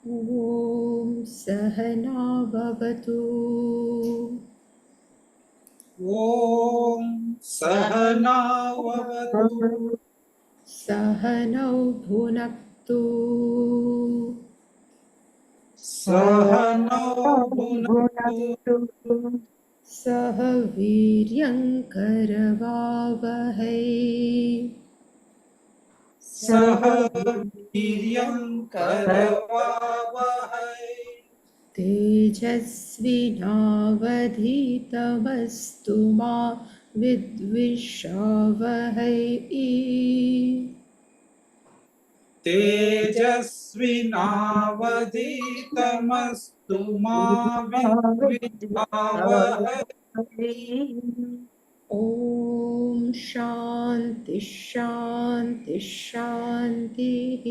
ॐ सहना भवतु। ॐ सहनाववतु सहनौ भुनक्तु। सहनौ भुनक्तु सह वीर्यङ्करवावहै। सह वीर्यं करवावहै। तेजस्विनावधीतमस्तु मा विद्विषावहै। तेजस्विनावधीतमस्तु मा विद्विषावहै। ॐ शान्ति शान्ति शान्तिः।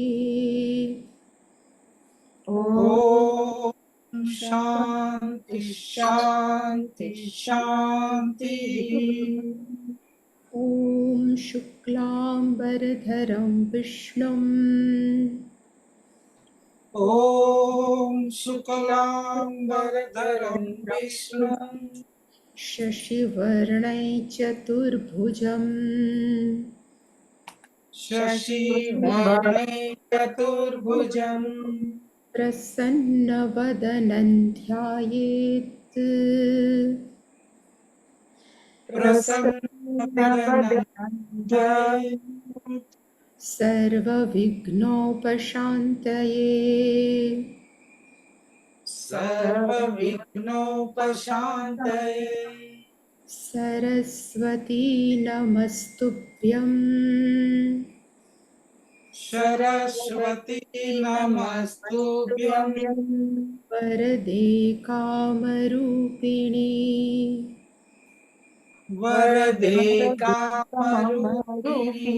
ॐ शान्ति शान्ति शान्तिः। ॐ शुक्लाम्बरधरं विष्णुं ॐ शुक्लाम्बरधरं विष्णुं शशिवर्णै चतुर्भुजं शशिवर्णे चतुर्भुजं प्रसन्नवदनं ध्यायेत् प्रसन्नवदनं ध्यायेत् सर्वविघ्नोपशान्तये। सर्वविघ्नोपशान्तये। सरस्वती नमस्तुभ्यं। सरस्वती नमस्तुभ्यं। वरदे कामरूपिणी वरदे कामरूपिणी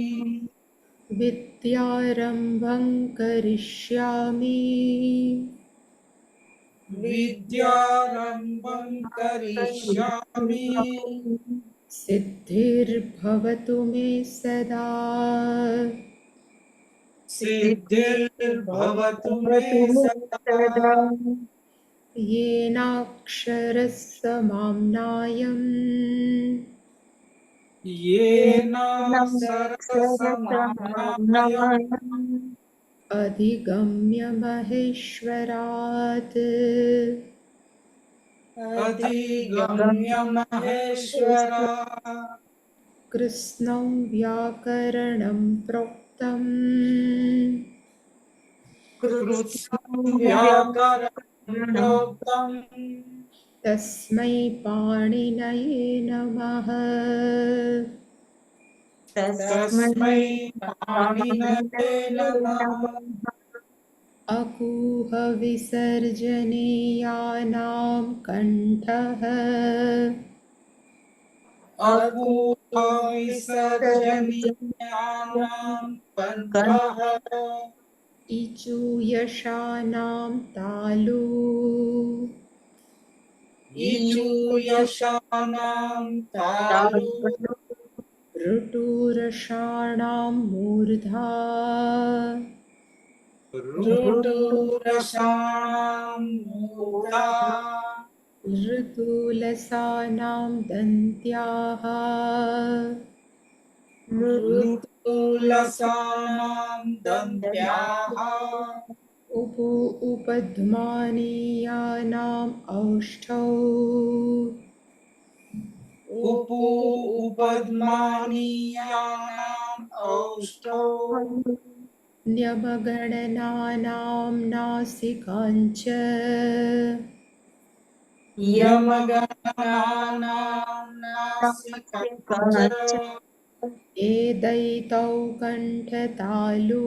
विद्यारम्भं करिष्यामि। विद्यारम्भं करिष्यामि। सिद्धिर्भवतु मे सदा। सिद्धिर्भवतु मे सदा। येनाक्षरस्समाम्नायम् येनाक्षरसमाम्नायम् अधिगम्य महेश्वरात्। अधिगम्य महेश्वरात्। कृत्स्नं व्याकरणं प्रोक्तम् कृत्स्नं व्याकरणं प्रोक्तम् तस्मै पाणिनये नमः। तस्मै पाणिनये नमः। अकूहविसर्जनीयानां कण्ठः अकूहविसर्जनीयानां कण्ठः इचूयशानां तालु इचूयशानां तालु ऋटुरषाणां मूर्धा ऋटुरषाणां मूर्धा ऋतुलसानां दन्त्याः ऋतुलसानां दन्त्याः उपध्मानीयानाम् औष्ठौ उपद्मानीयानाम् औष्ठौ न्यमगणनानां नासिकाञ्च यमगणानां नासिकाञ्च एदैतौ कण्ठतालु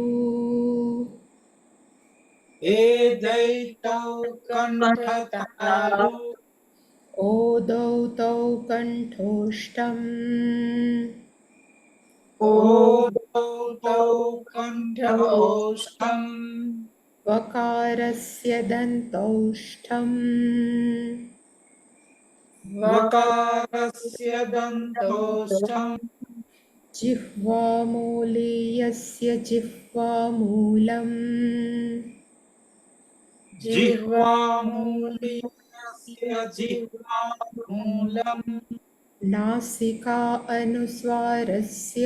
एदैतौ कण्ठतालु ओदौ तौ कण्ठोष्टम् ओदौ तौ कण्ठोष्ठम् वकारस्य दन्तौष्ठम् वकारस्य दन्तोष्ठम् जिह्वामूलीयस्य जिह्वामूलम् जिह्वामूलीयस्य जिह्वामूलम् नासिका अनुस्वारस्य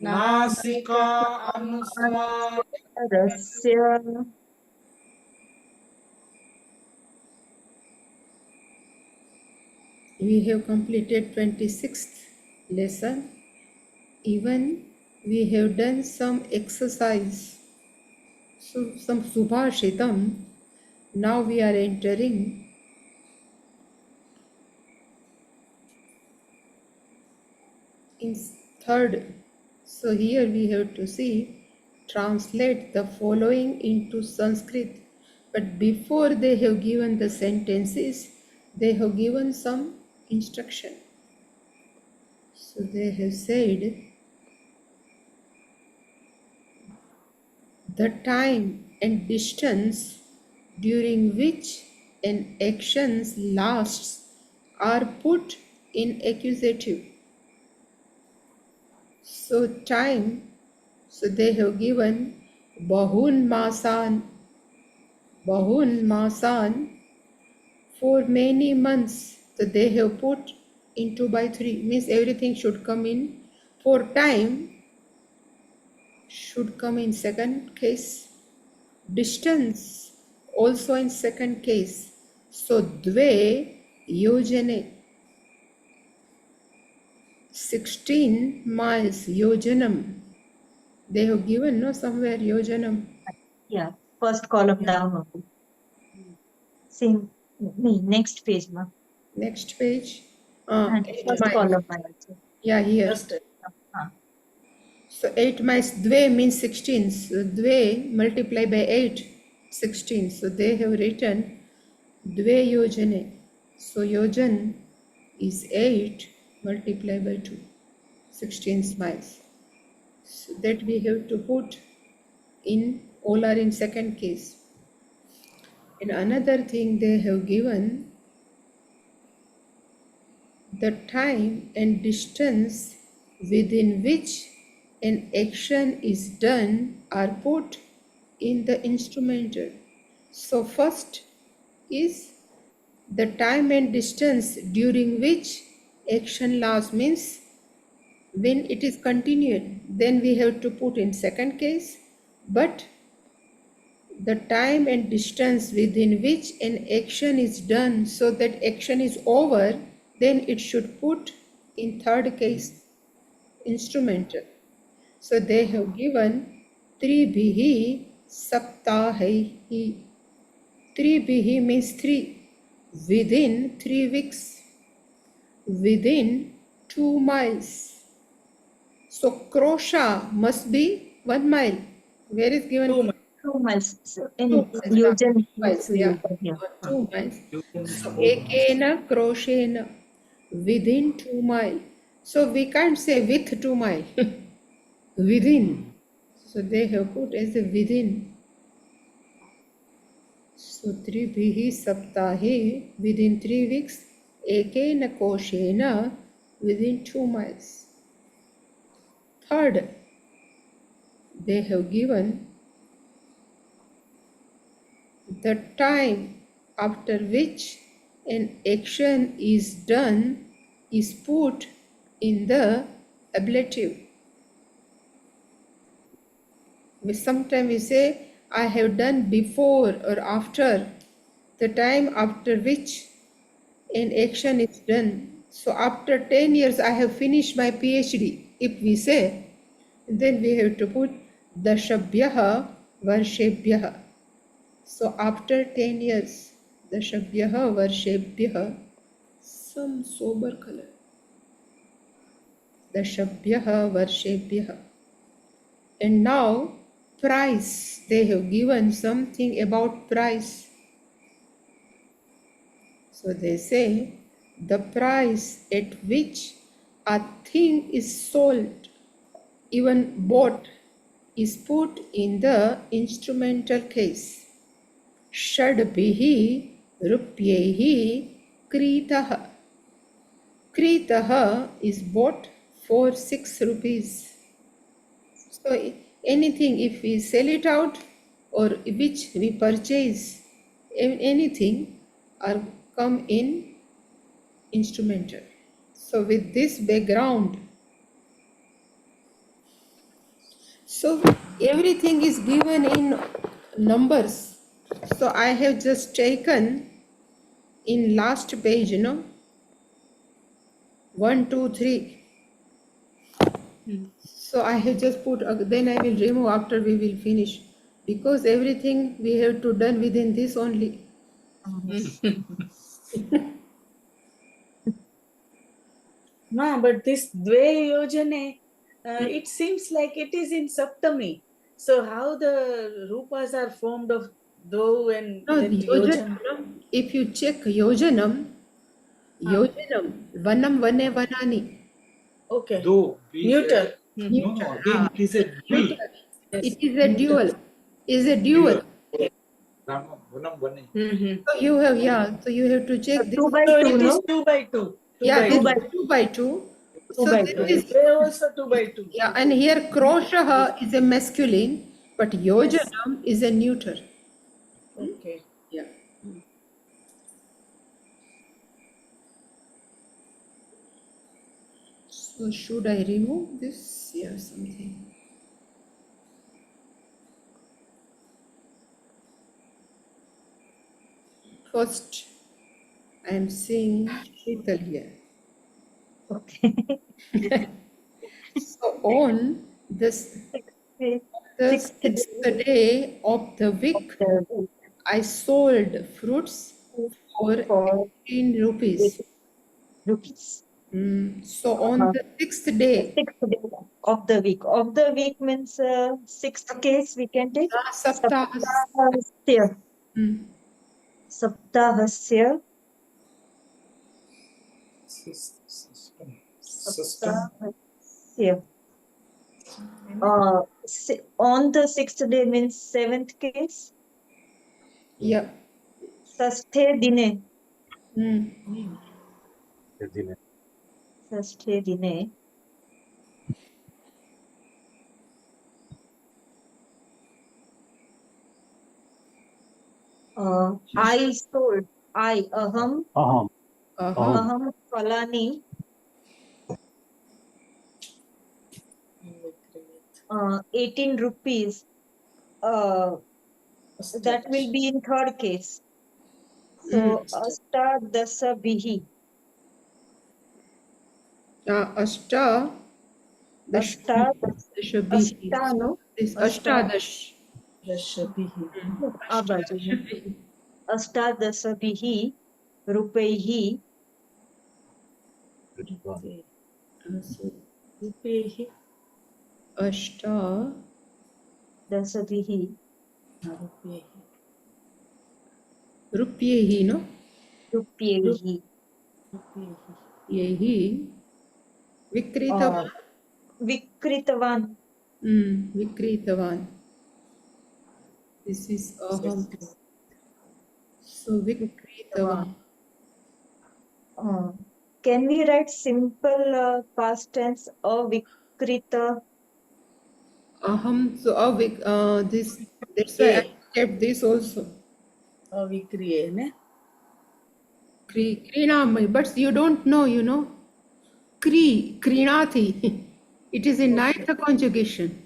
नासिका अनुस्वार रस्य We have completed 26th lesson. Even we have done some exercise, so some subhashitam. Now we are entering in third. So here we have to see, translate the following into Sanskrit. But before they have given the sentences, they have given some instruction. So they have said, the time and distance during which an action lasts are put in accusative. So time, so they have given bahun masan, for many months. So they have put in 2/3, means everything should come in. For time should come in second case. Distance also in second case. So dve yojane, 16 miles, yojanam. They have given no somewhere yojanam. Yeah, first column down only. Same. Next page, ma. Next page. And 8 first miles. column, I also. Yeah, here. just So 8 miles, dve means 16. So dve multiply by 8, 16. So they have written dve yojane. So yojan is 8 multiplied by 2, 16 miles. So that we have to put in, all are in second case. And another thing they have given, the time and distance within which an action is done are put in the instrumental. So first is the time and distance during which action lasts, means when it is continued, then we have to put in second case. But the time and distance within which an action is done, so that action is over, then it should put in third case, instrumental. So they have given tribihi saptahihi. Tribihi means 3, within 3 weeks, within 2 miles. So krosha must be 1 mile. Where is given? 2 miles. 2 miles. In 2 miles. Yojan, Miles, yeah. here. 2 miles. You can So support ekena kroshena, within 2 mile. So we can't say with 2 mile. Within. So they have put as a within. So tribihi saptahe, within 3 weeks. Ekena koshena, within 2 miles. Third, they have given the time after which an action is done is put in the ablative. Sometimes we say, I have done before or after, the time after which an action is done. So after 10 years I have finished my PhD. If we say, then we have to put dashabhyaha varshebhyaha. So after 10 years, dashabhyaha varshebhyaha, some sober color. Dashabhyaha varshebhyaha. And now price, they have given something about price. So they say the price at which a thing is sold, even bought, is put in the instrumental case. Shadbhihi rupyehi kritaha. Kritaha is bought for 6 rupees. So anything, if we sell it out, or which we purchase in anything are come in instrumental. So with this background, so everything is given in numbers. So I have just taken in last page, 1, 2, 3. So I have just put, then I will remove after we will finish, because everything we have to done within this only. Yes. No, but this Dve Yojane, it seems like it is in Saptami. So how the rupas are formed of Do and No, that yojanam, Yojan? if you check yojanam, yojanam, vanam, vane, vanani. Okay. Do. Neuter. No, Neuter, no. Again, it is a dual. neuter. Yes. It is a Neuter. dual. Is a dual. Rama, Vanam, Vane. Mm-hmm. So you have, yeah. So you have to check this. 2 by So 2, it is no? 2 by 2. 2 Yeah, by this 2 by is 2 by 2. 2 So by this 2. is, They also 2 by 2. yeah, and here kroshaha is a masculine, but Yes. yojanam is a neuter. Okay. Yeah. So should I remove this? Yeah, something. First, I am seeing Sheetal here. Okay. So on this the Sixth sixth day day of the of week, the week I sold fruits for for 18 rupees. 80 rupees. So on the sixth day, Sixth day of the week. Of the week means sixth case we can take. saptahas. Saptahasya. Hmm. Saptahasya. System. Saptahasya. On the sixth day means seventh case. Yeah. Sasthe dine. Hmm. Sasthe dine. I sold. Aham Uh-huh. falani 18 rupees. That will be in third case. So Astadasa bihi. Ashta, the Shabihi. Ashtano. This Ashta. Ashtadash. Rashabihi. Abaji. Astadasa bihi. Rupaihi. So Rupehi. Ashta Dasa bihi. Rupehi. Rupyehi, no? Rupyehi. Rupehi. Yehi Vikritavan. Vikritavan. Vikritavan. This is Aham. So Vikritavan. Can we write simple past tense Vikrita? Aham. So this, that's why I kept this also. Avikriye, ne? Krinamai. But you don't know. Krinati. It is in ninth conjugation.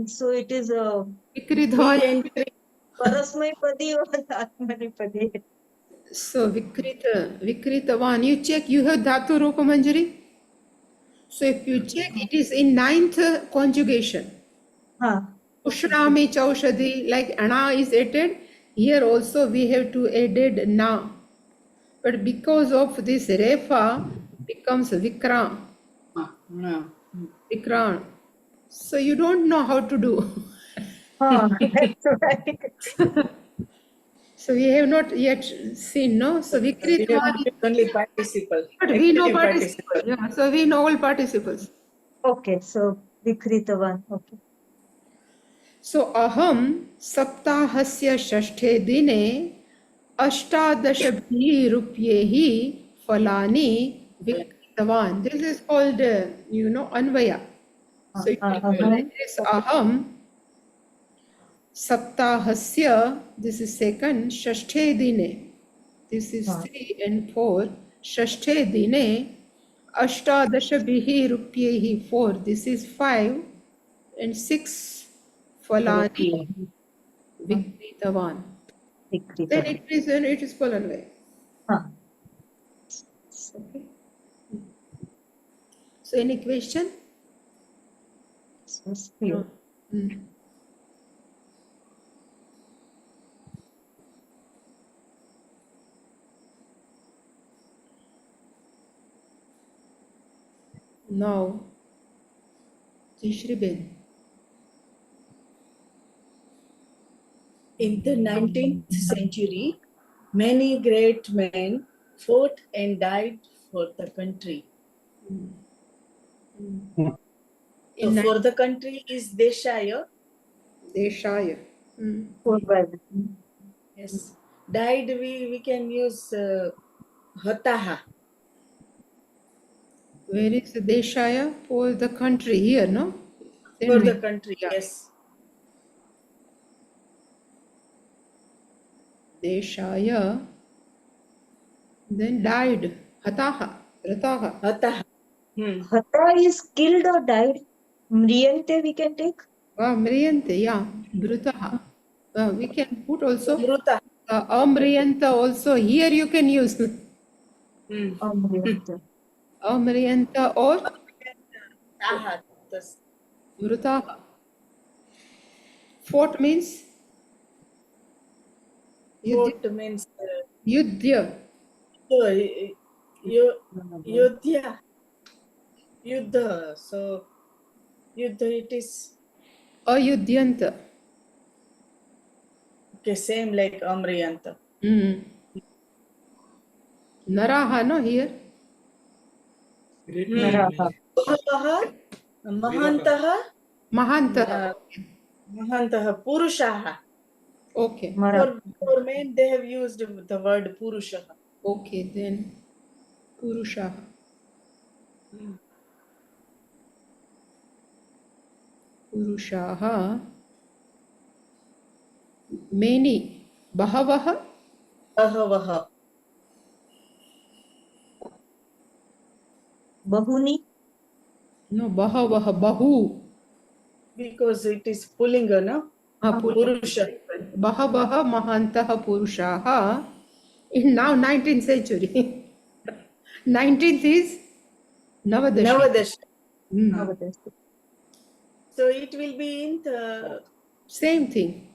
So it is a Vikridhavan. Parasmay Padi or Atmanipadi. So Vikritavan. You check, you have Dhatu Rupa Manjari. So if you check, it is in ninth conjugation. Ushrami Chaushadhi, like Ana is added. Here also we have to added Na. But because of this Refa becomes Vikram. Vikram. So you don't know how to do. That's right. So we have not yet seen, no? So Vikritvan, Only participle. but we know Active participle. Yeah, so we know all participles. Okay, so Vikritavan. Okay. So aham saptahasya shashthe dine ashtadashabhi rupyehi falani vikritavan. This is called, anvaya. So it will be like this, aham Saptahasya, this is second. Shashthe dine, this is हाँ. 3 and 4. Shashthe dine, Ashtadashabhihi rupyehi, 4, this is 5 and 6. Falani रुपये. Vikritavan. विक्रीत. Then it is Polanvay. हाँ. Okay. So any question? So, few. Hmm. Now, Tishriben. In the 19th century, many great men fought and died for the country. So In for the country is Deshaya. Deshaya. Four by Yes. Died we can use Hataha. Where is the Deshaya? For the country here, no? Then For we- the country, yeah. yes. Deshaya. Then died. Hataha. Rataha. Hataha. Hmm. Hata is killed or died. Mriyante we can take. Mriyante, yeah. Brutaha. We can put also Mruta. Amriyanta also. Here you can use Hmm. Mriyante. Amriyanta or Taha. That's Mrutaha. Fort means what means Yudhya. Yudhya. Yuddha. So Yuddha it is Ayudhyanta. okay, same like Amriyanta. Naraha, no, here. Great Naraha. man. Puruषः, Mahantah, Mahanta. Mahantah, Purushaha. Okay. Mara. For men, they have used the word Purushaha. Okay, then Purusha. Purushaha. Many. Bahavaha. Ahavaha. Bahuni. No, Bahavaha. Bahu. Because it is Pullinga, no? Purusha. Bahavaha Mahantaha Purushaha. In now 19th century. 19th is Navadashi. Navadash. Navadash. So it will be in the Same thing.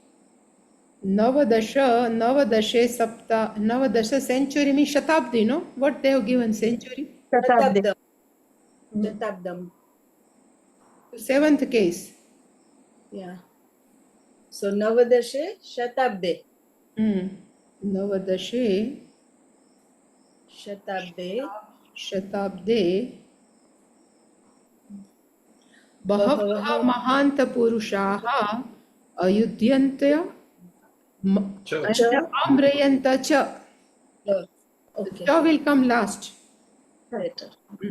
Navadashe Sapta, Navadasha century means Shatabdi, no? What they have given century? Shatabdi. Shatabdam. Shatabdam. Seventh case. Yeah. So Navadashe Shatabde. Navadashe Shatabde. Shatabde Bahavaha Mahanta Purushaha Ayudhyantya Cha. Amrayanta Cha. Okay. Cha will come last. Later.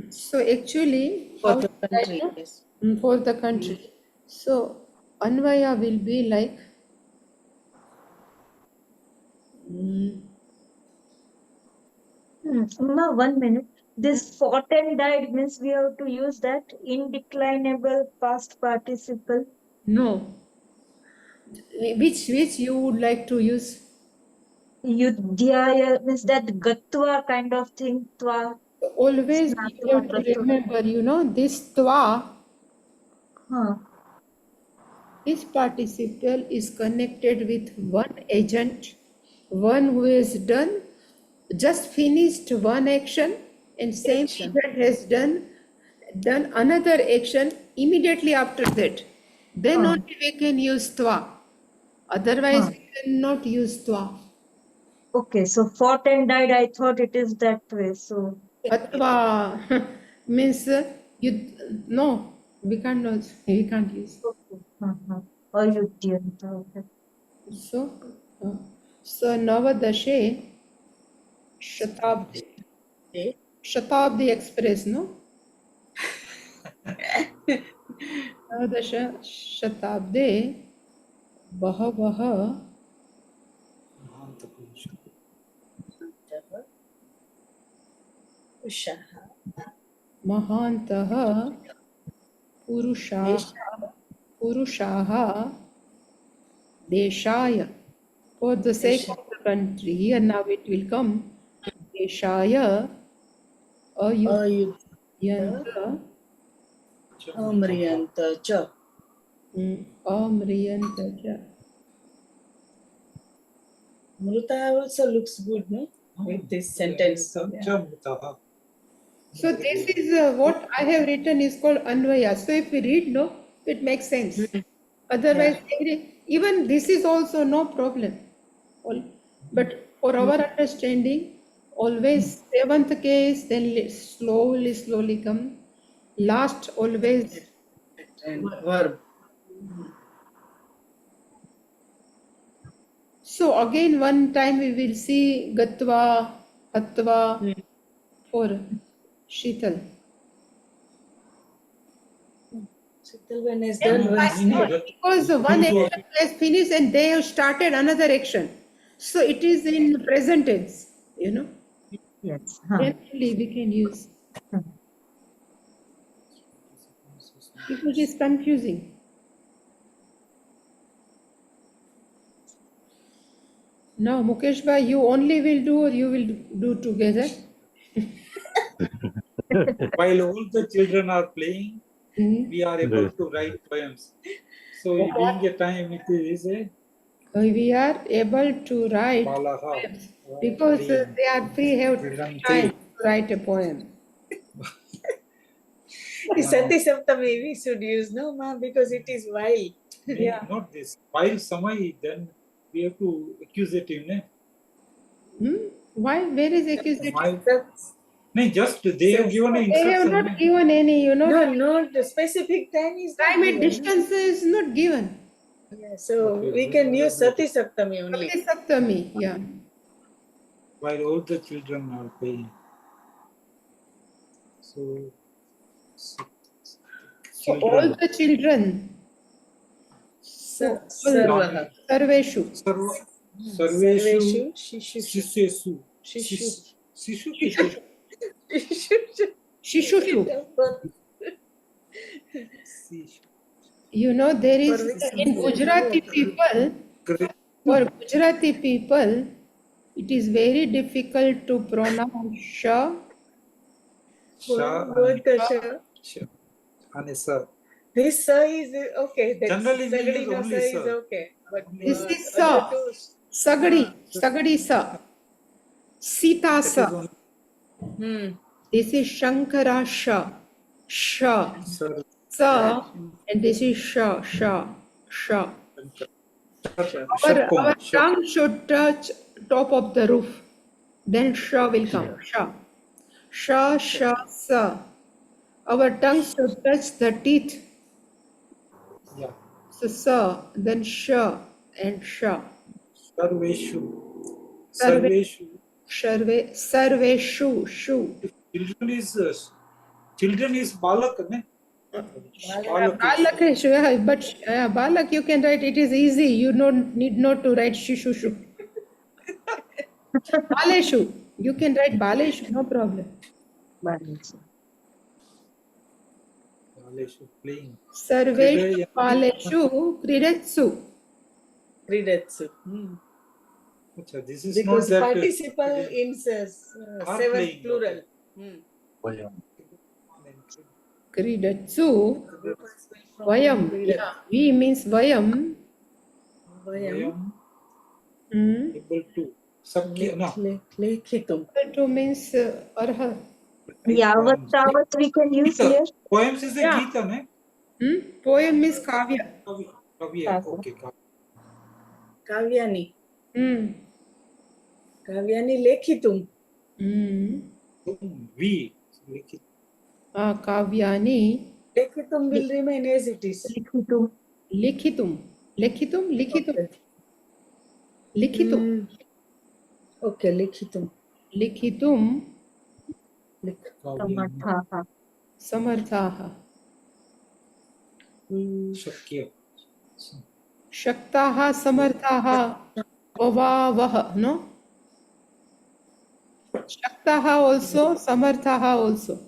So actually, For how the to write, country, no? yes. For the country. So Anvaya will be like Ma, 1 minute. This fought and died means we have to use that indeclinable past participle. no. Which you would like to use? Yudhyaya means that gatva kind of thing. Twa. Always you have to remember, this twa, Huh. this participle is connected with one agent, one who has just finished one action, and same Action. agent has done another action immediately after that. Then only we can use twa. Otherwise, we cannot use twa. Okay, so fought and died, I thought it is that way. So Atva means no, we can't use. okay. Or Yudhyanta. Okay. So Navadashe Shatabdi. Okay. Shatabdi Express, no? Navadasha Shatabdi बहवः उषः महान्तः पुरुषाः देशाय. For the sake of the country, here now it will come Deshaya Ayudhyanta Amriyanta cha. Amriyanta cha. Mruta also looks good, no? With this sentence. Yeah. So this is what I have written is called Anvaya. So if we read, no, it makes sense. Otherwise, even this is also no problem. But for our understanding, always seventh case, then slowly come. Last always. And verb. So again, one time we will see Gatva, Hatva for Shital. Shital when is done. Because one action has finished and they have started another action. So it is in present tense, you know. Yes. Then only we can use. Because it is confusing. Now, Mukesh bhai, you only will do or you will do together? While all the children are playing, we are able to write poems. So being a time, it is a We are able to write Balaha. poems because they are free, have time to write a poem. Sati Saptami we should use, no, ma, because it is while. Yeah. Not this. While Samai, then we have to accusative, ne? Why? Where is accusative? No, just they have given an They have instruction. not given any, you know. No, no, the specific time is not Time and given. distance is not given. Yeah, so we can use Sati Saptami only. Sati Saptami, yeah. While all the children are playing. So all the children. Sarvaha. Sarveshu. Sarveshu Shishu. Shishu. Shishushu. You know, there is in Gujarati people, for Gujarati people, it is very difficult to pronounce Sha. And Sa. This Sa is okay. Generally, we Sagadi use no only Sa is Sa. okay. But This is Sa. Sagadi Sa. Sita Sa. This is Shankara Sha. Sha. Sa. And this is Sha. Our tongue should touch top of the roof. Then Sha will come. Sha, Sa. Our tongue should touch the teeth. Yeah. So Sa, then Sha and Sha. Sarveshu. Sarveshu. Shu. Children is Balak, ne? Balak, yeah, but Balak you can write, it is easy. You need not to write Shishushu. Baleshu. You can write Baleshu, no problem. Baleshu playing. Sarveshu, Baleshu, Kridetsu. This is because not that participle in seven plural. Kridetsu. Vayam. Yeah. V means Vayam. Able to. Sakya, no. Lekhitum. Able to means Arha. Yavat Tavat we can use here. Poems is a Gita, ne? Poem means Kavya. Kavya, okay. Kavyani. Kavyani lekhitum. V. Kavyani. Lekhitum will remain as it is. Likhitum. Okay, likhitum. Samarthaha. Shakya. Shaktaha samarthaha bhavavah, no? Shaktaha also, samarthaha also.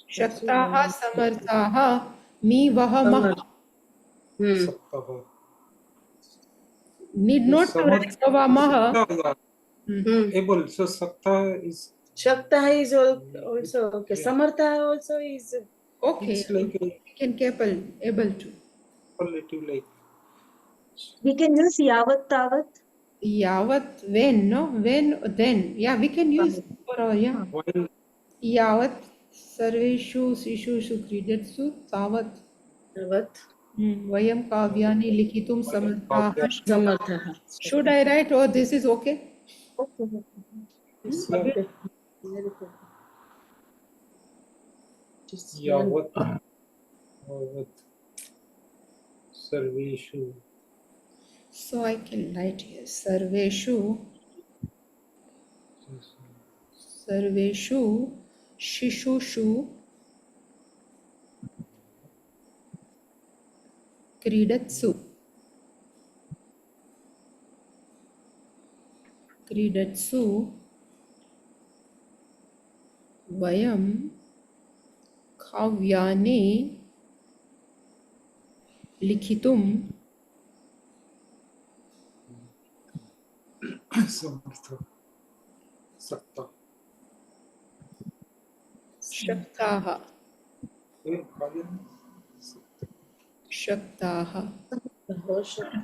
Shaktaha samarthaha mi vaha maha. Saptaha. Need not to write bhava maha. Saptaha. Able. So Saptaha is Shakta is also okay. Yeah. Samartha also is Okay, it's like a we can able to. superlative like We can use yavat tavat. Yavat when, no? When, then. Yeah, we can use for yeah. while Yavat sarveshu sishuषु क्रीडत्सु तावत् what? vayam kavyani likhitum samarthaः. Samartha. Should I write or this is okay? Okay. it's Okay. Yavat Yavat Sarveshu. So I can write here sarveshu shishushu क्रीडत्सु vayam kavyani likhitum Samartha. Sapta. shaktaha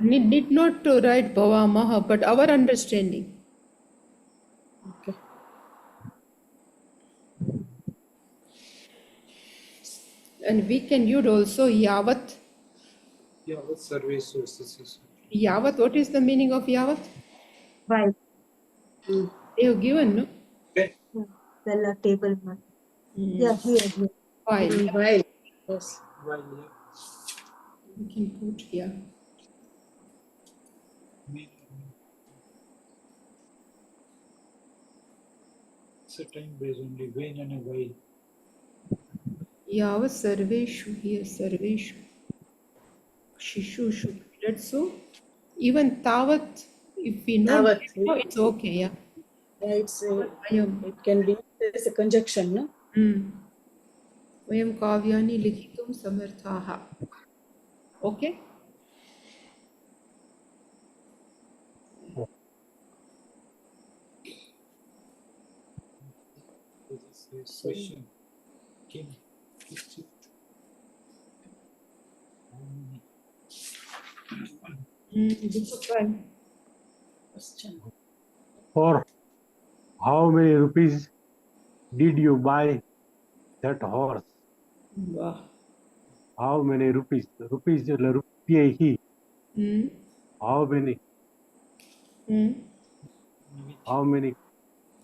need not to write bhavamaha, but our understanding. Okay. And we can use also yavat. Yavat Sarveshu Sishu. Yavat, what is the meaning of yavat? While. They have given, no? Okay. Well, table one. Yeah, here. While. While. Yes. While yeah. We can put here. It's a time based only when and a while. Yavat sarveshu here, sarveshu. Shishushu. That's so. Even tavat, if we know, Tavat. it's okay, yeah. Yeah, Vayam. it can be as a conjunction, no? Vayam kavyani likhitum samarthaha. Okay? This is a question. Kim. Kichit. This is fine. Question. For how many rupees did you buy that horse? Wow. How many rupees? Rupees rupiye hi. How many? How many?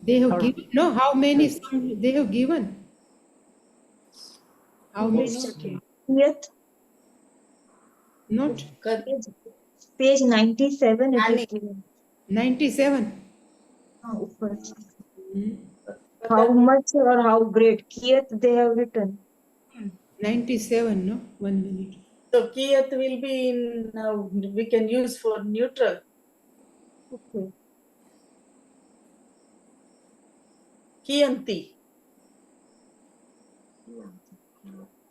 They have Third. given, no, how many some they have given? How many? Yet, Not page 97 it Annie. is given. 97. First. How much or how great? Kiyat they have written. 97, no? 1 minute. So kiyat will be in, we can use for neutral. Okay. Kiyanti.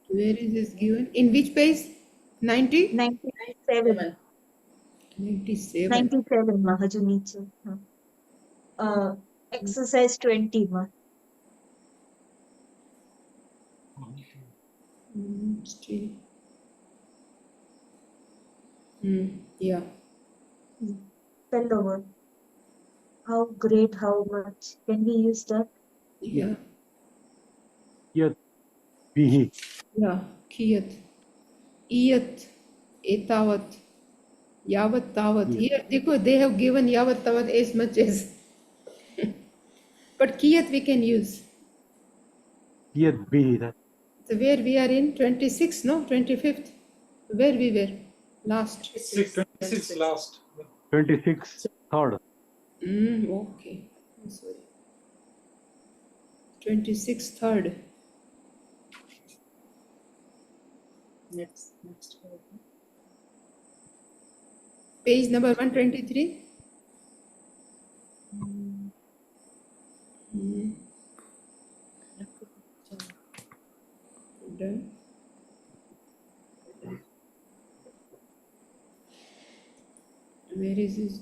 Where is this given? In which page? 90? 97. 97. 97 ma haju niche. Exercise 20 ma. Still. Yeah. Spell over. How great, how much? Can we use that? Yeah. Yat bihi. Yeah. Kiyat. Iyat. Etavat. Yavat tavat. Here, they have given yavat tavat as much as. But kiyat we can use. Yat bihi. That So where we are in 26, no? 25th. Where we were last. 26 last. 26 third. Okay. I'm sorry. 26 third. Next. Page number 123. Mm. Hmm. Done. Where is this?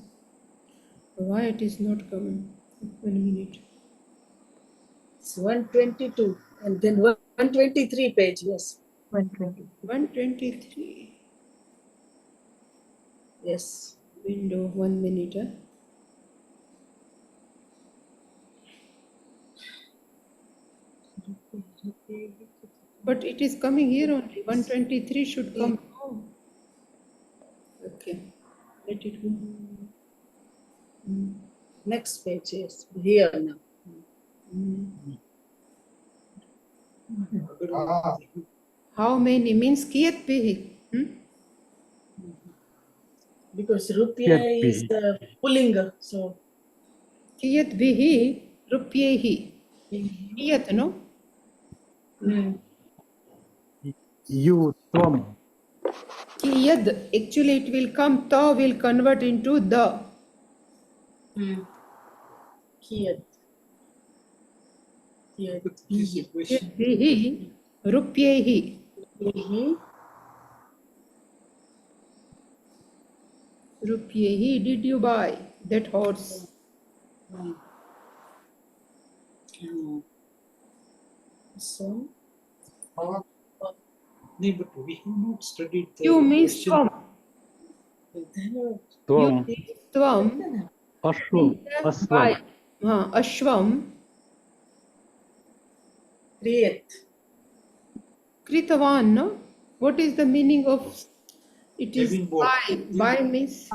Why it is not coming? 1 minute. It's 122 and then 123 page. Yes. 120. 123. Yes. Window, 1 minute. Huh? But it is coming here only. 123 should come. Oh. Okay. Let it go. Hmm. Next page. Yes. Here now. Hmm. How many means kiyat bihi? Because rupiah is Kiat pullinga. So Kiyat bihi rupyehi. Kiyat, no? mm. You Tvam. Kiyad. Actually, it will come. Ta will convert into the. Kiyat. But this is a question. Kiyat bihi rupyehi. Rupyehi. Did you buy that horse? So No, but we have not studied the You means question. Tvam. then Tvam. Tvam. Ashwam. Buy. Aswam. Ashwam. create. Kritavan, no? What is the meaning of it is Having bought. buy means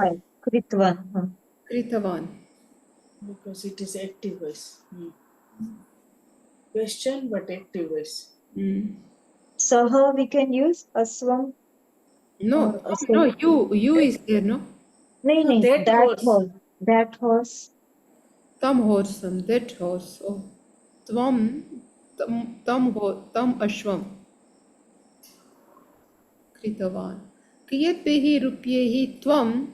Kritvan. Kritavan. Because it is active voice. Question but active voice. Saha we can use aswam. No, or no, you is there, no? No, No, that that horse. horse. That horse. Tam horsam, that horse. Oh, tvam, tam ashwam. Kritavan. Kiyatehi rupyehi tvam,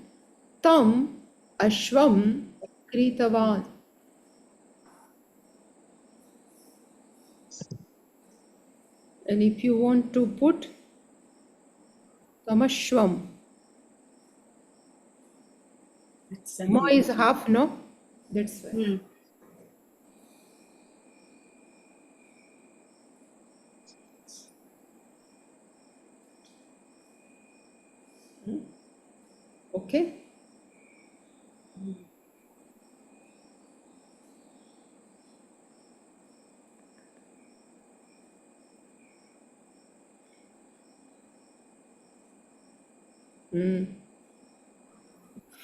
tam ashwam kritavan. And if you want to put tamashwam, It's ma is half, no? That's why. Okay?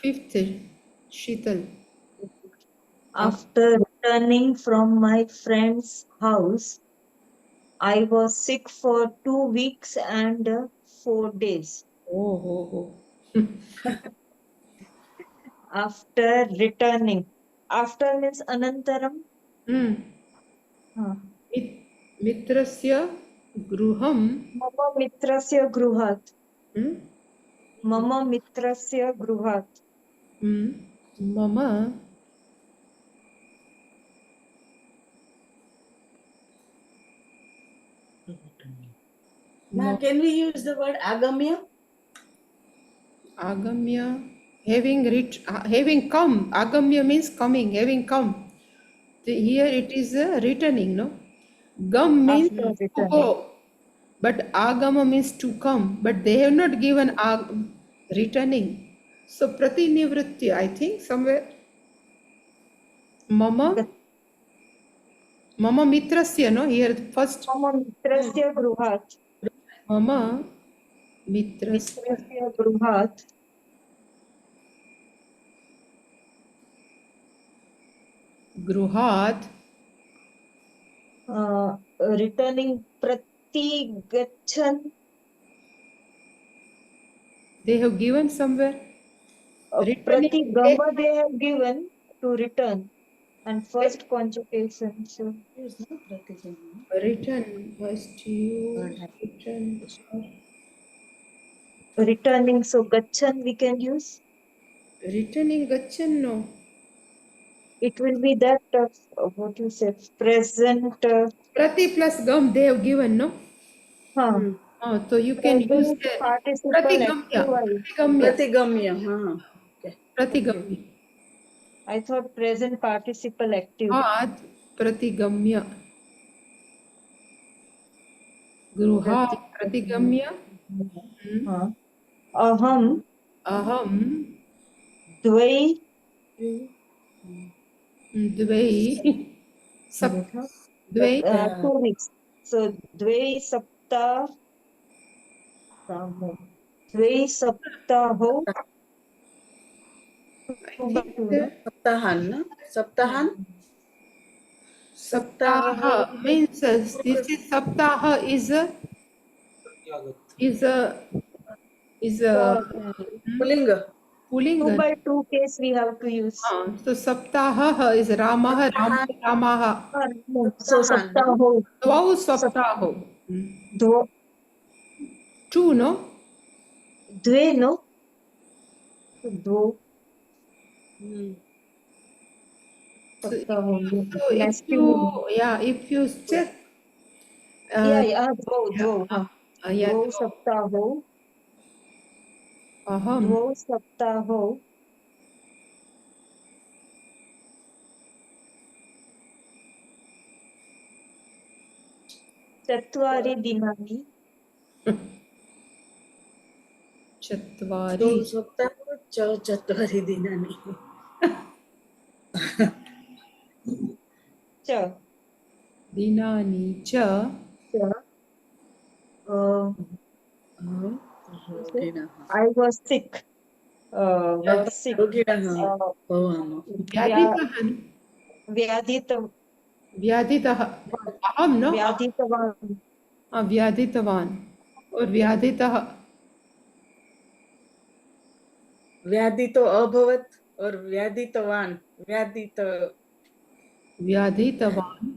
Fifth, Sheetal. After returning from my friend's house, I was sick for 2 weeks and 4 days. Oh. After returning. After means anantaram. Mitrasya gruham. Mama mitrasya gruhat. Hmm? Mama mitrasya gruhat. Mama. Now, can we use the word agamya? Agamya. Having come. Agamya means coming, having come. Here it is returning, no? Gam means After to returning. go. But agama means to come. But they have not given returning. So pratinivritti, I think somewhere. Mama mitrasya, no? Here first. Mama mitrasya gruhat. Mama mitrasya Mitrasya gruhat. gruhat. Returning prati gachan. They have given somewhere. Prati gama they have given to return. And first conjugation. So Use no pratigama. Return must you return. Returning, so gachan we can use. Returning gachan, no. It will be that what you said, present. Prati plus gam they have given, no? Huh. So you can use Present the participle pratigamya. active. Pratigamya. Pratigamya. Huh. Okay. Pratigamya. I thought present participle active. Pratigamya. Gruha pratigamya. Huh. Aham Aham dvai dvai dvai 2 weeks. So dvai saptah dvai saptaho 2 by 2, no? Saptahan, no? Saptahan? Saptaha means this is Saptaha is a is a is a Pulinga. 2 Pulinga. by 2 case we have to use. So Saptaha is Ramaha Ramaha. So Saptahan, saptaho Dvau Saptaho. dvo 2, no? dve, no? Dvo So saptaho. if you if you check Dvo. yeah, Dvo saptaho. aham Dvo saptaho. Chatvari dinani. Chatvari Saptaho Chatvari dinani. Cha. Dinani cha I was sick. Sick. Vyaditahan Vyaditavan. Vyaditah aham no Vyaditavan. Vyaditavan or Vyaditah Vyadito abhavat or Vyaditavan. Vyaditavan Vyaditavan.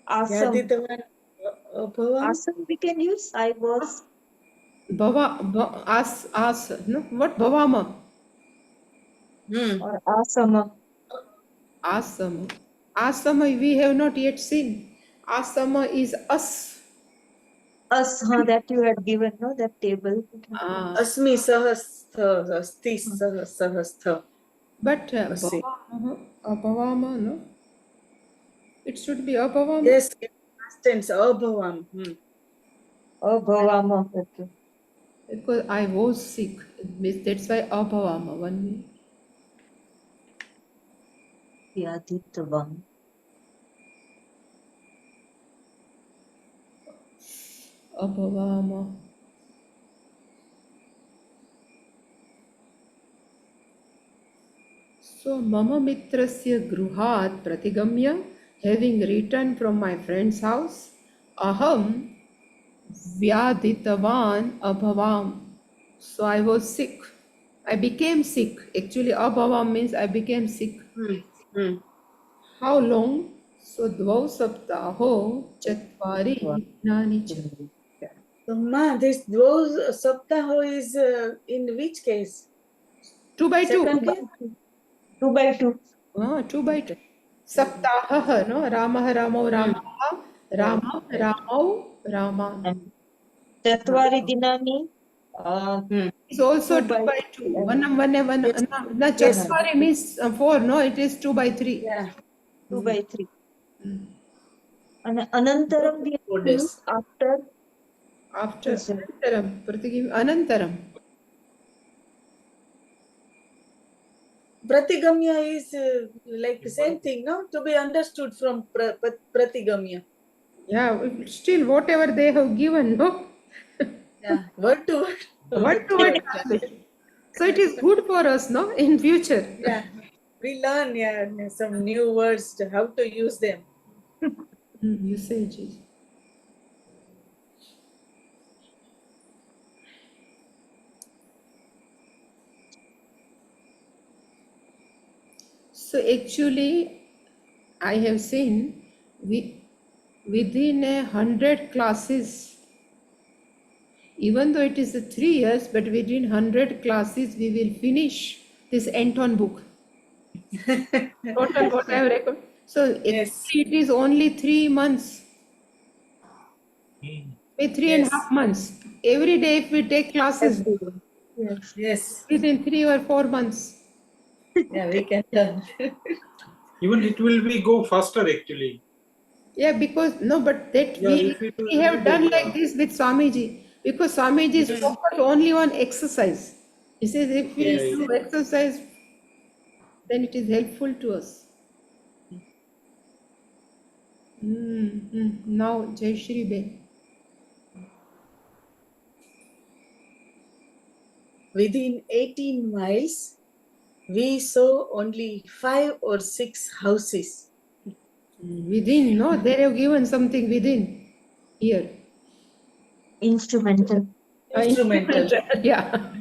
Asam. Vyaditavan abhavam. Asam we can use. I was. as no what bhavama Or asama. asama we have not yet seen. Asama is us. Us, that you had given, no? That table. Asmi sahastha asti sahastha. But Asi. abhavama, no? It should be abhavama. Yes, in past tense, abhavam. Bhavama. Okay. Because I was sick. That's why abhavama. 1 minute. Vyaditavan. Abhavama. So mama mitrasya gruhat pratigamya, having returned from my friend's house, aham vyaditavan abhavam. So I was sick. I became sick. Actually, abhavam means I became sick. How long? So dvau saptaho chatvari nani cha. So ma, this those saptaho is in which case? 2 by 2. Second case? 2 by 2. 2 by 2. Saptaha, no? Ramah, Ramau, Ramaha, Rama, Ramau, Rama. Chatvari dinani. It's also 2 by 2. Chatvari means 4, no? It is 2 by 3. Yeah. 2 by 3. And Anantaram we have 4 to days. use after. After Anantaram. Anantaram. Pratigamya is like same thing, no? To be understood from Pratigamya. Yeah, still whatever they have given, no? Yeah, word to word. Word to word translation. So it is good for us, no? In future. Yeah, we learn some new words, how to use them. Usages. So actually, I have seen within 100 classes, Even though it is 3 years, but within 100 classes, we will finish this Anton book. Total what I have record. So Yes. actually it is only 3 months, Hmm. maybe 3.5 months. Every day if we take classes Every day. Yes. Yes. within 3 or 4 months. Yeah, we can learn. Even it will be go faster actually. Yeah, because no, but that Yeah, if it we will have read, done yeah. like this with Swamiji, because Swamiji is focused only on exercise. He says if we Yes. do exercise, then it is helpful to us. Now, Jai Shri Ben. Within 18 miles, we saw only 5 or 6 houses. Within, no, they have given something within here. Instrumental. Instrumental. Yeah.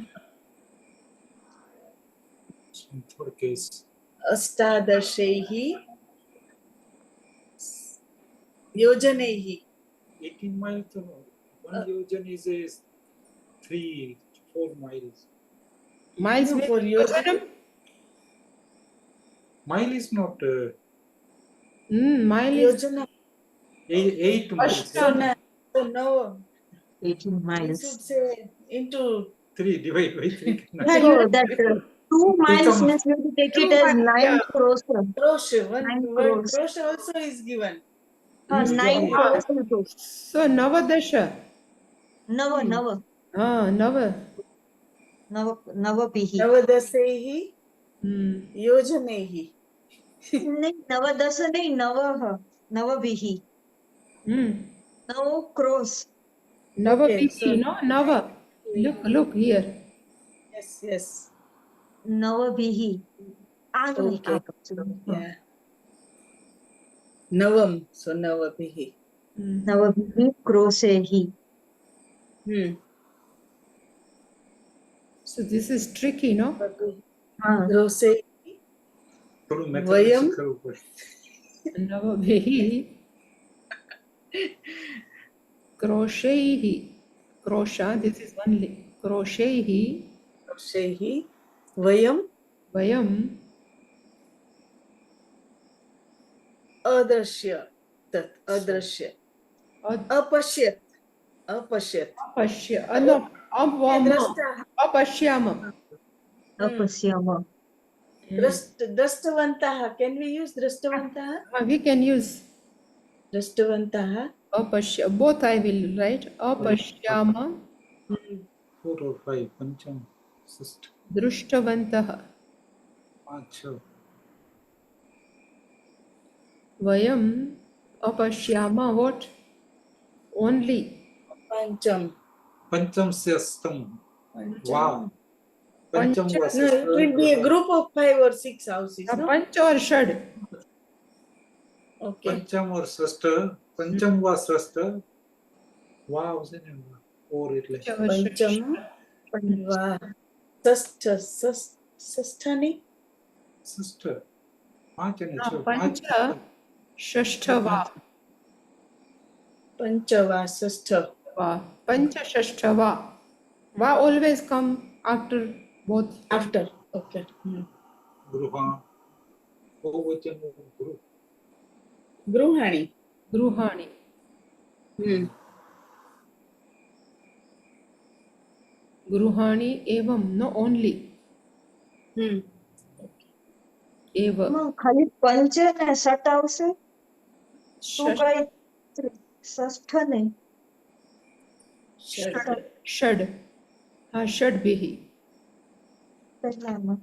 In third case. Astadashaihi yojanaihi. 18 miles, one yojan is 3-4 miles. Miles No, means for yojanam? Mile is not Mile is Yojana. 8 miles. So now, so 18 we miles. should say into 3 divide by 3. So that 2 miles Become- means we have to take it 2 as miles, 9 yeah. crores. crores. One 9 word crores. crores also is given. 9 Yeah. crores into. So Navadasha. Nava. Nava. Navapihi. Navadasehi Hmm. yojanaihi. नहीं नवदश नहीं नवः नवभिः Hmm. 9 crores. Nava Okay, Pihi, so- no? Nava. Look here. Yes. नवभिः आगे Okay. आगे Yeah. Navam. So Navapihi. नवभिः क्रोशैः. So this is tricky, no? हाँ Grosei. थोड़ा Vayam. mathematics करो ऊपर. Navabihi. Kroshaihi. Krosha, this is only. Kroshaihi. Groseihi. Vayam. Vayam. Adrashya. Tat. Adrashya. Apashyat. Apashya. No. Avama. Drashta. Apashyama. अपश्याम. Drashtavantaha. Can we use drashtavantaha? We can use Drashtavantaha. apashya. Both I will write. Apashyama. 4 or 5. Pancham. Sixth. Drushtavantaha. अच्छा. Vayam. Apashyama. What? Only. Pancham. पंचम से अष्टम. Wow. पंचम Pancha- was No, it will be a group of 5 or 6 houses. No? Pancha or Shad? Okay. पंचम और षष्ठ. पंचम व षष्ठ. Wow, isn't it? Or it like Pancham. Va. Sasthani. षष्ठ. 5 and 6. Pancha. Shashtava. Panchava. Sastha. Va. Pancha Shashtava. Va always come after both. After. Okay. गृह. बहुवचन गृह. Gruhani. Gruhani. Gruhani evam. No only. Eva. खाली पंच ने षट આવશે. 2 by 3 ષષ્ઠ નહીં. Shad. Shad bihi. પહેલામાં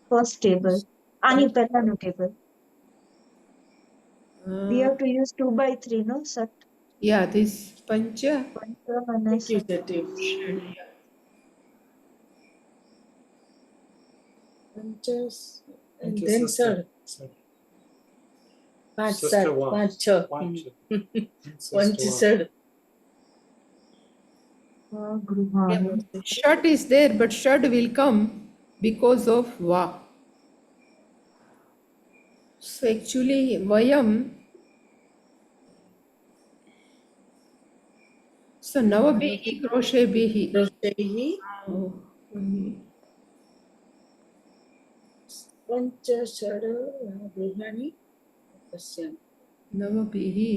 first table આની પહેલાનું table. We have to use 2 by 3 no ષટ. Yeah, this Pancha. पंच અને ષટ. Accusative. Panchas. And then sir. Panch sir. Panch. Panch sir. ગૃહાણી. Shad is there, but Shad will come because of Va. So actually, Vayam. So navabihi kroshebihi. Kroshehi Oh, pancha shada gruhani pasyan. navabihi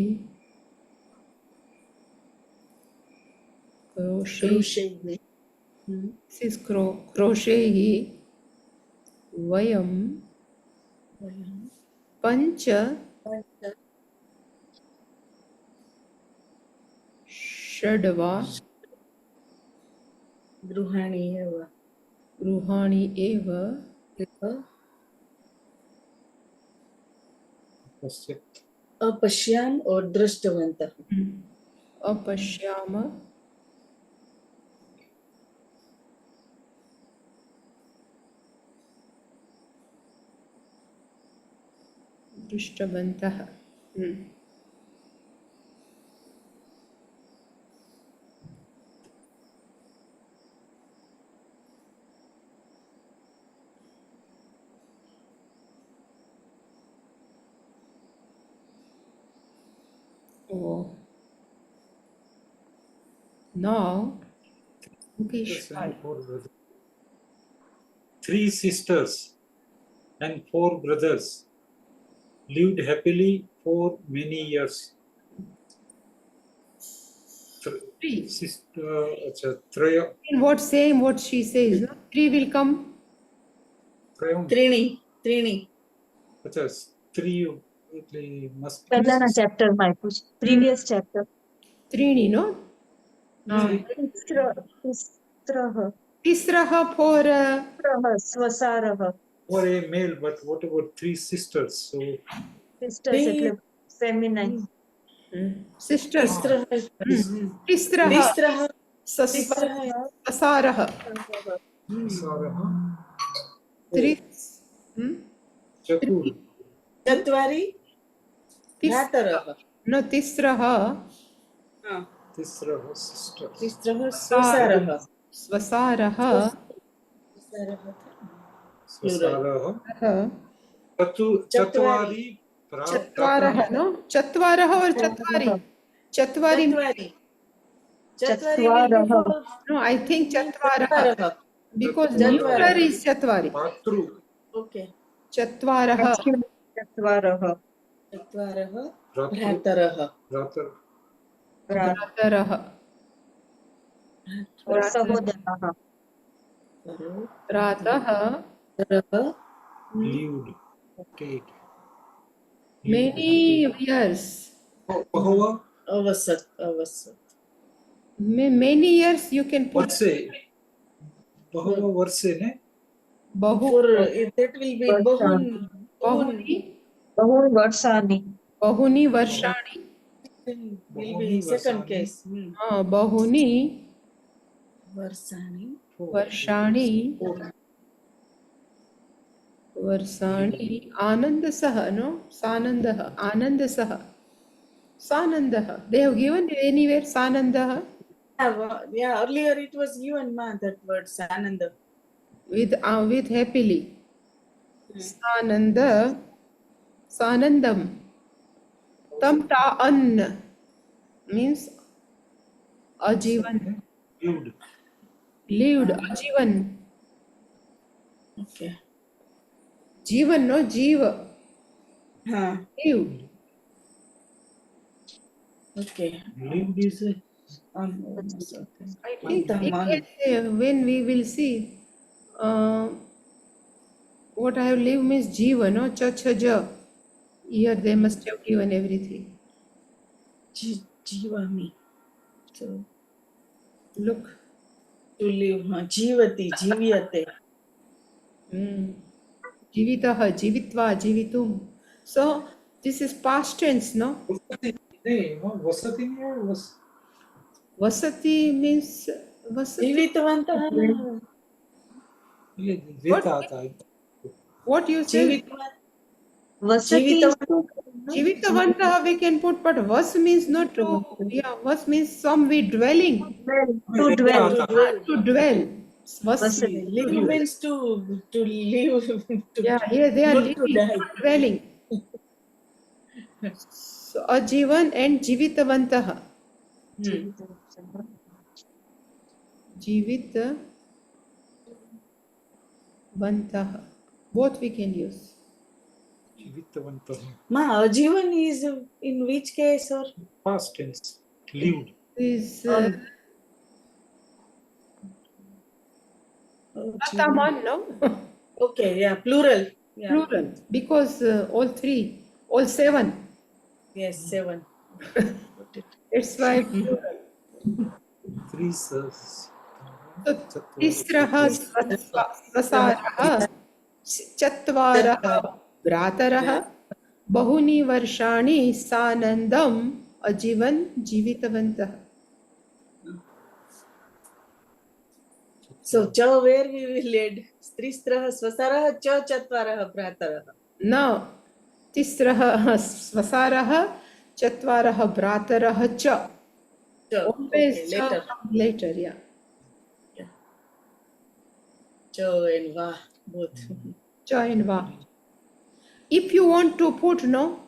kroshe. Kroshehi This is kroshehi vayam pancha pancha षड्वा गृहाणि एव गृहाणि एव अपश्यान् और दृष्टवन्तः. अपश्याम दृष्टवन्तः. Oh. Now, Mukesh, Three sisters and four brothers lived happily for many years. three. Traya, In what same what she says, no? Three will come. त्रीणि three must be પહેલાના chapter માં આપ્યું છે. Previous chapter. Trini, no? तिस्रः Tisraha for स्वसारः for a male, but what about three sisters? So sisters એટલે feminine. sisters. तिस्रः Tisraha तिस्रः sasaraha. Saraha, Three. Chatur, चत्वारि भ्रातरः. No, tisraha Tisraha sister. तिस्रः स्वसारः. swasaraha Saraha, Chatvari, chatvaraha, no? Chatvaraha or chatvari? Chatvari. चत्वारः No, I think chatvaraha. चत्वारः. Because Chatvarah. neuter is chatvari. Patru, okay. Chatvaraha. चत्वारः चत्वारः Ratru, भ्रातरः. Ratar, Brataraha. सहोदरः Rataha. lived. Okay. Many years. Bahava, अवसत्. Many years you can put. Varse. Bahava Varse, ne? Bahu. For that will be bahun. Bahuni. बहूनि वर्षाणि Bahuni varshani. Will be second case. Bahuni Varsani. varshani. Varsani. Anandasaha, no? Sanandaha. Anandasaha. Sanandaha. They have given anywhere Sanandaha Yeah, earlier it was given that word Sananda. with happily. Sananda. Sanandam. Tam ta an means ajivan. Lived. Lived. Ajivan. Okay. Jivan, no? Jiva. Lived. Okay. Lived is a Okay. I think Mantaman. when we will see what I have lived means jiva, no? Cha cha ja. Here they must have given everything. Jivami. So Look. to live. Jivati. Jivyate. Jivitaha, jivitva, jivitum. So this is past tense, no? Vasati was Vasati means vasati. Jivitavantah. What you say? वसति Jivitavantaha we can put, but vas means not to. Yeah, vas means some we dwelling. to dwell To dwell. Vas. वसति Live means to live. Yeah, here they are Not to living, die. not dwelling. So ajivan and jivitavantaha. जीवितवन्तः. Both we can use. Jivitavantah. Ma, ajivan is in which case or? Past tense. Lived. Is Ajivan. no? Okay, yeah, plural. Yeah. Plural. Because all three, all 7. Yes, 7. Got it. That's why plural. Three sons. So, तिस्रः स्वसारः चत्वारः भ्रातरः बहुनि वर्षाणि सानन्दम् अजीवन् जीवितवन्तः. So, cha where we will add? Stristrah swasarah cha chatvarah bhratarah. न तिस्रः स्वसारः चत्वारः भ्रातरः च. Cha, Always okay, later. Later, yeah. Cha and va, both. Cha and va. If you want to put no,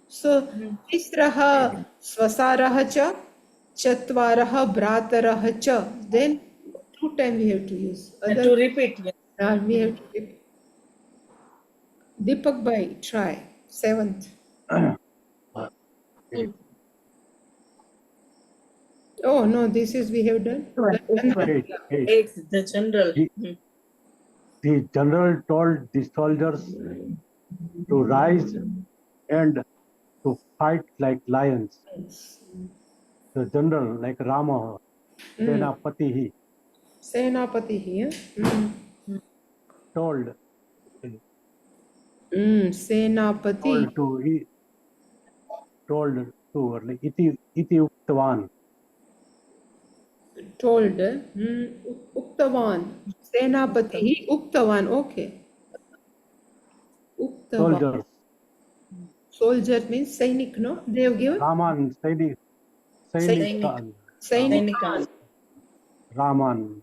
so तिस्रः स्वसारः च चत्वारः भ्रातरः च, then 2 times we have to use. And to repeat. Yeah. We have to repeat. Deepak bhai, try 7th. Oh no, this is we have done. Eighth, the general. The general told the soldiers to rise and to fight like lions. The general, like Rama, Senapati, Senapati here. told Senapati told to like iti uktavan. Told Uktavan. Senapati Uktavan. Okay. Uktavan. Soldiers. Soldier means Sainik, no? They have given Raman, Sainikan. Sainikan. Raman.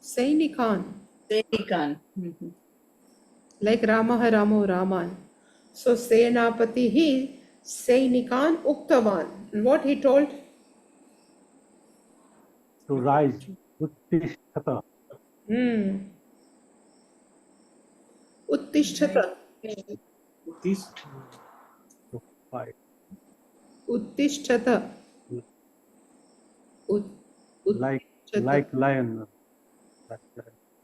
Sainikan. Sainikan. Like Ramaha Ramo Raman. So Senapati he Sainikan Uktavan. And what he told? To rise. Uttishtata. Uttishtata. To fight. Uttishtata. Like lion.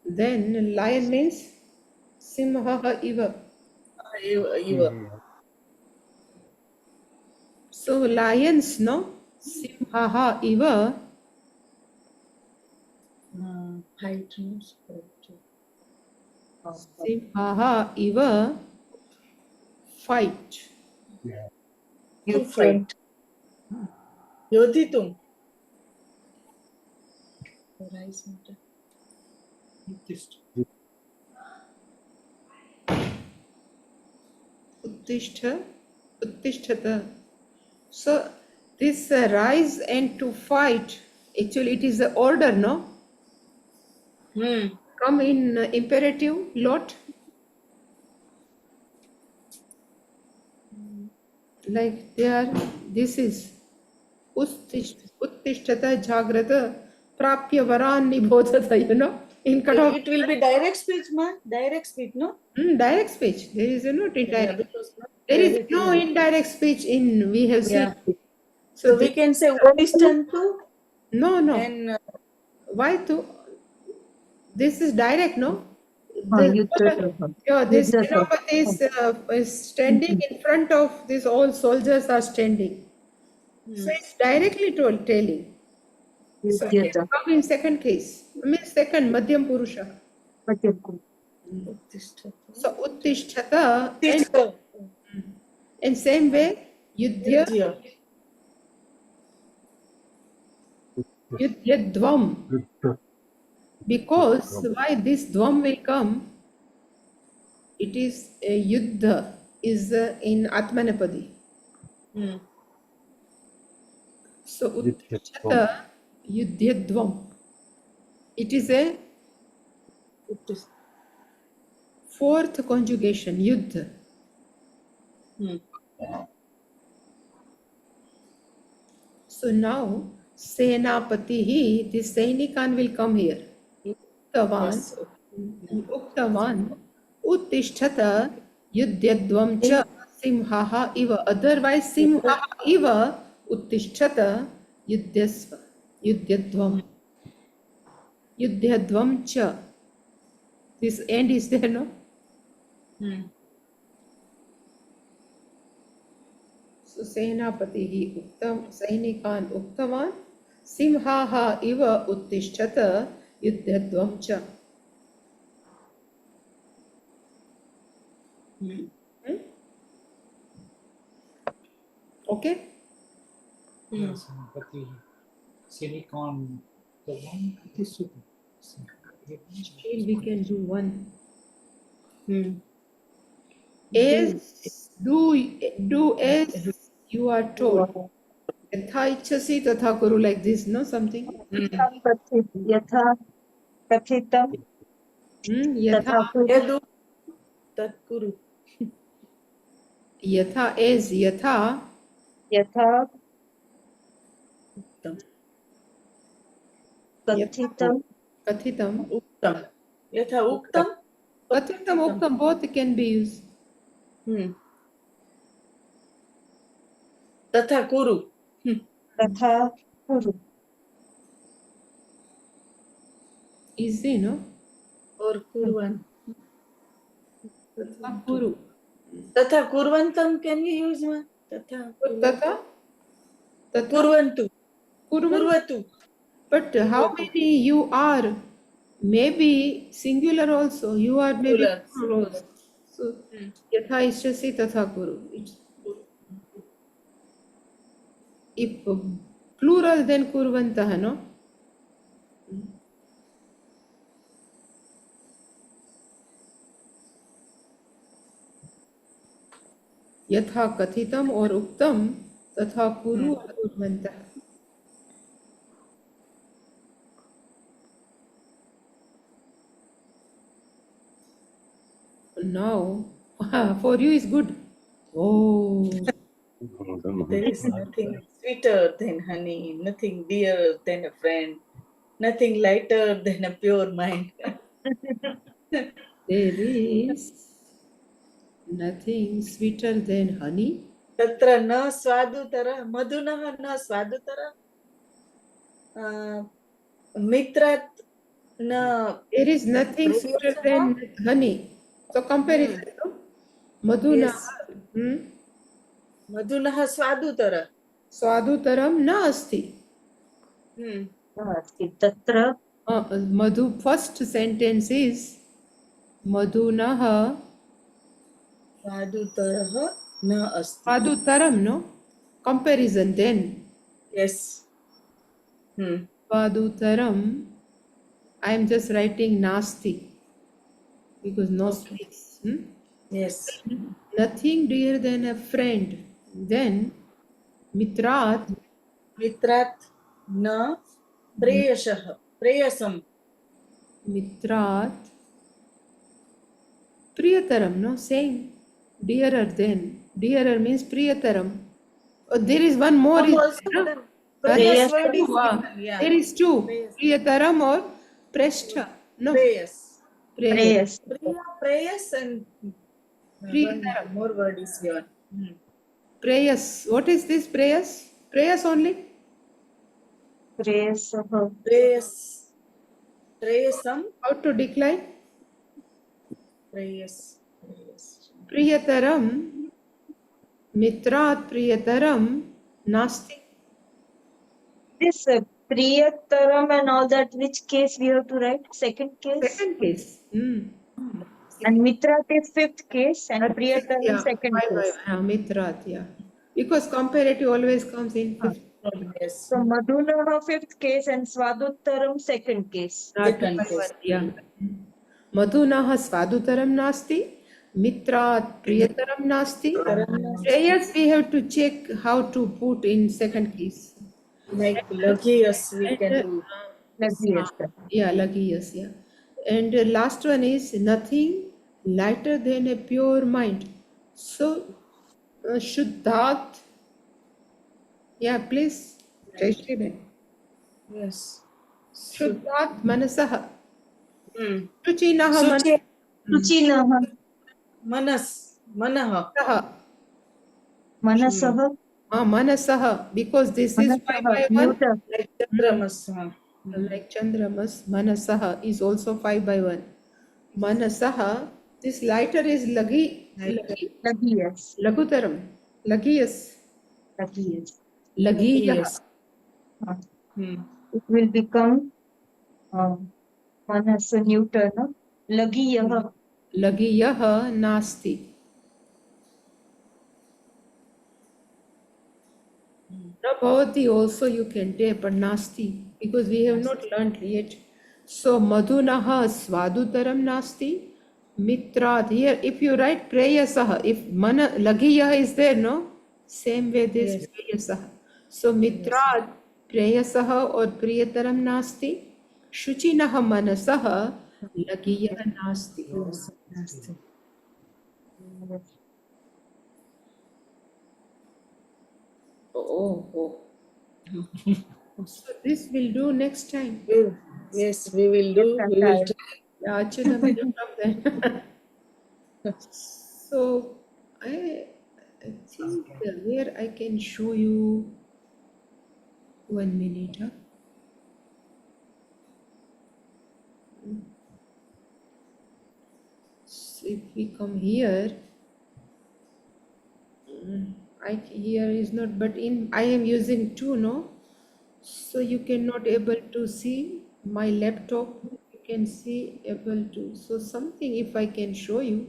Then lion means Simhaha Iva. So lions, no? Simhaha Iva. Simhaha Iva fight. You fight. Yodhitum. Rise matter. Uttishtata. So this rise and to fight, actually it is an order, no? Come in imperative lot. Like there, this is Uttishtata Jagrata Prapya Varan Nibodhata, you know? In cutoff. It will be direct speech, ma? Direct speech, no? Direct speech. There is no indirect. There is no indirect speech in we have seen. So we can say Utishtantu. No. And Why to? This is direct, no? This Senapati is standing in front of this. All soldiers are standing. So it's directly telling. So it will come in second case. I mean second Madhyam Purusha. So Uttishtata and same way Yudhya Dvam. Because why this Dvam will come? It is Yuddha is in Atmanapadi. So Uttishtata Yudhya Dvam. It is a fourth conjugation, Yuddha. So now Senapatihi, this Sainikan will come here. Uktavan, Yes. Uktavan, Uttishtata Yudyadvam cha Simhaha iva. Otherwise Simhaha iva Uttishtata Yudyasva. Yudyadvam. Yudyadvam cha. This end is there, no? Hmm. So Senapatihi Uktam Sainikan Uktavan Simhaha iva Uttishtata Yudyadvam cha. Hmm. Okay? Yeah, Senapati, Silicon, the one that is super. Still we can do one. Hmm. As do as you are told. Yatha ichchasi tatha kuru, like this, no? Something. Yatha kathitam Yatha, tatha kuru. Yadu tat kuru. yatha as yatha Yatha Uktam. kathitam kathitam. Uktam. Yatha uktam. Kathitam, uktam, both can be used. Hmm. Tatha kuru. tatha kuru. Easy, no? Or kurvan. Tatha kuru. Tatha kurvantam can we use, ma? Tatha Tatha? Tatha kurvantu. kurvan. Kurvatu. But how many you are? Maybe singular also. You are maybe Singular. plural also. So yatha ichchasi tatha kuru. If plural, then kurvantah, no? यथा कथितम और उक्तम तथा कुरु और कुर्वन्तः. Now, for you is good. Oh, There is nothing sweeter than honey, nothing dearer than a friend, nothing lighter than a pure mind. there is nothing sweeter than honey. Tatra na swadutara, madhunaha na swadutara, mitrat na There is nothing sweeter than honey. So comparison, no? Madhuna. Yes. Hmm? madhunaha swadutara. Swadutaram na asti. अस्ति तत्र Madhu, first sentence is Madhunaha Swadutaraha na asti. Swadutaram, no? Comparison then. Yes. Swadutaram. I am just writing Nasti because no space. Yes. Nothing dear than a friend. Then Mitrat Mitrat na preyashaha. Preyasam. Mitrat Priyataram, no? Same. Dearer than. Dearer means Priyataram. Oh, there is one more. Some Is also there, no? done. Preyas word is Wow. given, yeah. There is two. Preyas. Priyataram or Prestha. No. Preyas. Preyas. प्रेयस Preyas and Priyataram. one more word is given. Prayas. What is this prayas? Prayas only? प्रेयसः Preyas. Preyasam. How to decline? Preyas. Preyas. Priyataram. Mitrat Priyataram. Nasti. this priyataram and all that, which case we have to write? Second case. Second case. And mitrat is fifth case and priyataram second case. Mitrat, yeah. Because comparative always comes in fifth. Yes. So madhunaha fifth case and swaduttaram second case. Second case. Yeah. Madhunaha Swadutaram Nasti. Mitrat Priyataram Nasti. Prayas we have to check how to put in second case. Like Lagius we can do. Yes. Yeah, lucky, yes, yeah. And last one is nothing lighter than a pure mind. So, Shuddhat, yeah, please. Jayashree. Yes. Shuddhat Manasah. Hmm. Shuchinah Suchi. Suchinah, Manah. Manasah, Manasah, because this is 5 Manasah, by 1. neuter. Like Chandramas. Like Chandramas, Manasah is also 5 by 1. Manasah, this lighter is Lagi, yes. Lagutaram, Lagiyas, Lagi, yes. Lagiyah, Yes. It will become Manasa neuter, no? Lagiyah, Lagiyah Nasti. Bhavati also you can take, but Nasti, because we have not learnt yet. So Madhunaha Swadutaram Nasti. Mitrad, here if you write Preyasaha, if Lagiyah is there, no? Same way this Yes. Preyasaha. So Mitrad Preyasaha or Priyataram Nasti. Shuchinaha Manasaha Lagiyah Nasti. Yes. Nasti. Oh. So this we'll do next time. Yes, we will do. We will try. Yeah, Achyutam, I don't have that. So I think where I can show you 1 minute. Huh? So if we come here, here is not, but I am using 2, no? So you cannot able to see my laptop. You can see able to. So something if I can show you.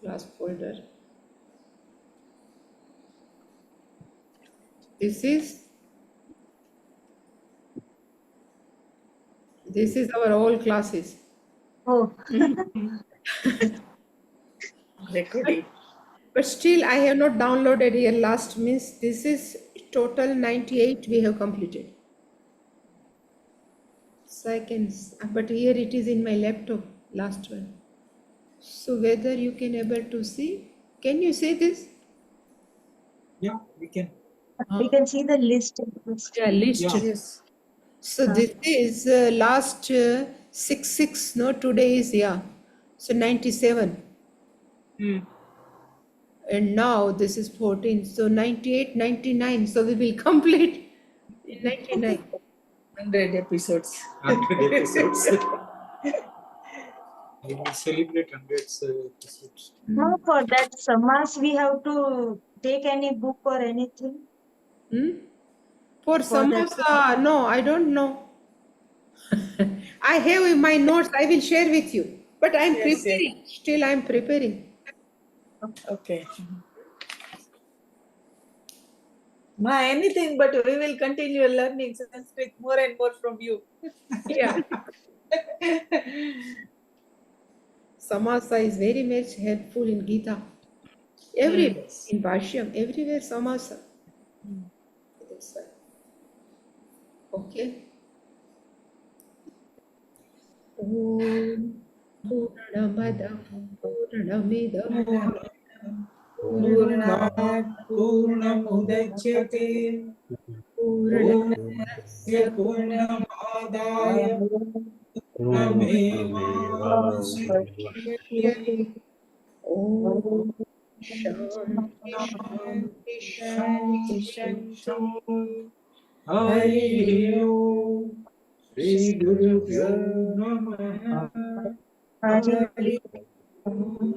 Class folder. This is our all classes. Oh, Recording. But still I have not downloaded here. Last means this is total 98 we have completed. So I can, but here it is in my laptop, last one. So whether you can able to see, can you see this? Yeah, we can. we can see the list. Yeah, list. Yeah. Yes. So this is last 6, no, today is, yeah. So 97. And now this is 14. So 98, 99. So we will complete in 99. 100 episodes. 100 episodes. We will celebrate 100 episodes. No, for that samas we have to take any book or anything. For samosa, no, I don't know. I have in my notes, I will share with you. But I am Yes, preparing. Still I am preparing. Okay. Ma, anything, but we will continue learning Sanskrit more and more from you. Yeah. Samasa is very much helpful in Gita. Everywhere, in Bhashyam, everywhere samasa. That's why. Okay. Om Purnamada Purnamidam Purnat Purnamudachyate Purnasya Purnamadaya Purnamevavanshyate Om Shanti Shanti Shanti. Hari Om Shri Guru Namaha Hari Om